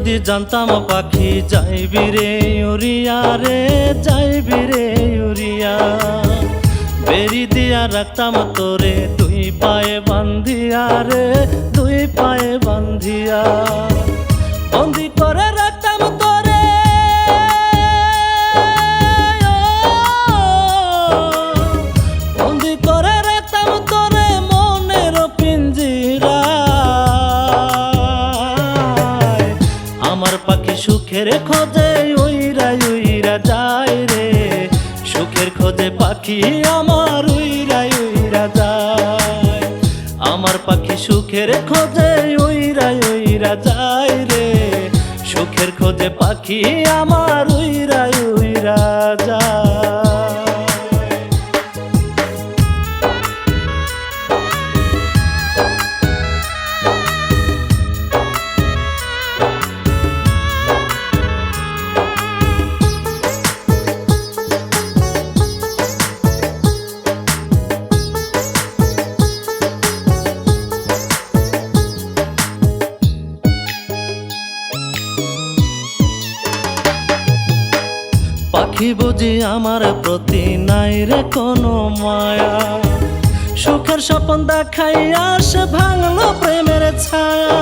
যদি জানতাম পাখি যাইবি রে উড়িয়া রে, যাইবি রে উড়িয়া, বেরি দিয়া রাখতাম তোরে দুই পায়ে বান্ধিয়া রে, দুই পায়ে বান্ধিয়া, বন্দি করে রাখতাম তোরে, বন্দি করে রাখতাম তোরে মনের পিঞ্জিরায়। আমার পাখি সুখের খোঁজে উইরা উইরা যায় রে, সুখের খোঁজে পাখি আমার উইরা উইরা যায়। আমার পাখি সুখের খোঁজে উইরা উইরা যায় রে, সুখের খোঁজে পাখি আমার উইরা উইরা যায়। পাখি বুঝি আমার প্রতি নাই রে কোনো মায়া, সুখের স্বপ্ন দেখাইয়া সে ভাঙলো প্রেমের ছায়া।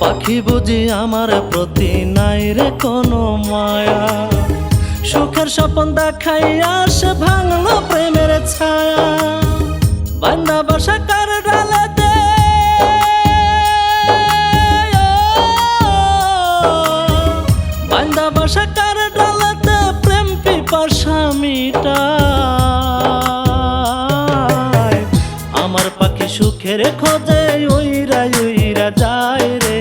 পাখি বুঝি আমার প্রতি নাই রে কোনো মায়া, সুখের স্বপ্ন দেখাইয়া সে ভাঙলো প্রেমের ছায়া। বান্দা বাসা কার ডালেতে, বান্দা বাসা কার ডালেতে প্রেম পিপাসা মিটায়। আমার পাখি সুখের খোঁজে উইরা উইরা যায় রে,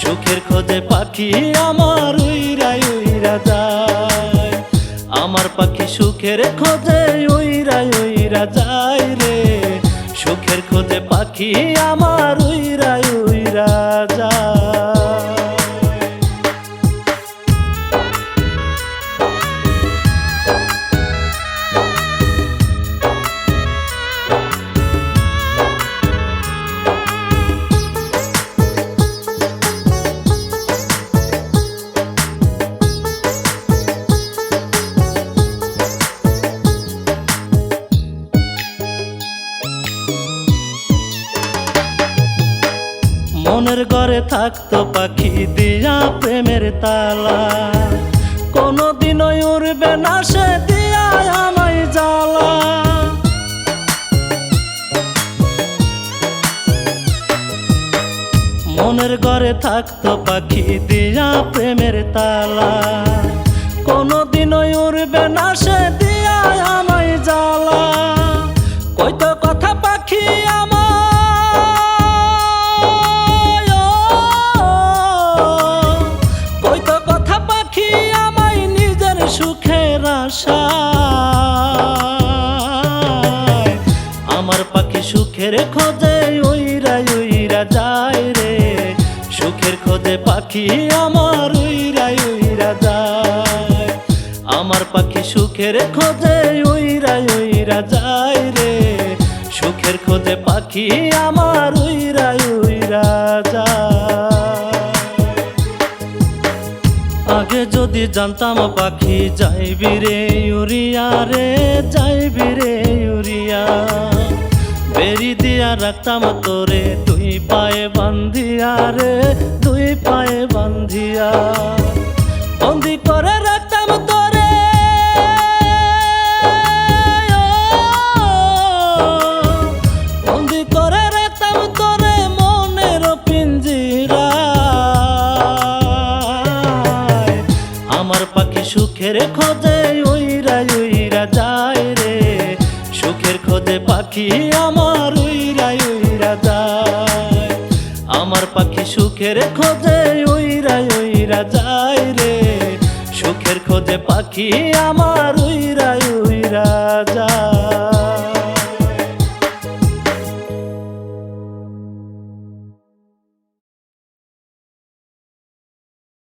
সুখের খোঁজে পাখি আমার উইরা উইরা যায়। আমার পাখি সুখের খোঁজে উইরা উইরা যায় রে, সুখের খোঁজে পাখি আমার উইরা উইরা যায়। মনের ঘরে থাকতো পাখি দিয়া প্রেমের তালা, কোনদিনও উড়বে না সে দিয়া আমায় জ্বালা। মনের ঘরে থাকতো পাখি দিয়া প্রেমের তালা, কোনদিনও উড়বে না সে দিয়া আমায় জ্বালা। কইতো কথা পাখি আমার, সুখের আশায়। আমার পাখি সুখের খোঁজে উইরা উইরা যায় রে, সুখের খোঁজে পাখি আমার উইরা উইরা যায়। আমার পাখি সুখের খোঁজে উইরা উইরা যায় রে, সুখের খোঁজে পাখি আমার উইরা উইরা যায়। আগে যদি জানতাম পাখি যাইবি রে উড়িয়া রে, যাইবি রে উড়িয়া, বেরি দিয়া রাখতাম তোরে দুই পায়ে বান্ধিয়া রে, দুই পায়ে বান্ধিয়া, বন্দি করে রাখতাম তোরে, বন্দি করে রাখতাম তোরে মনের পিঞ্জিরায়। আমার পাখি সুখের খোঁজে উইরা উইরা যায় রে, সুখের খোঁজে পাখি আমার উইরা উইরা যায়। আমার পাখি সুখের খোঁজে উইরা উইরা যায় রে, সুখের খোঁজে পাখি আমার উইরা উইরা যায়।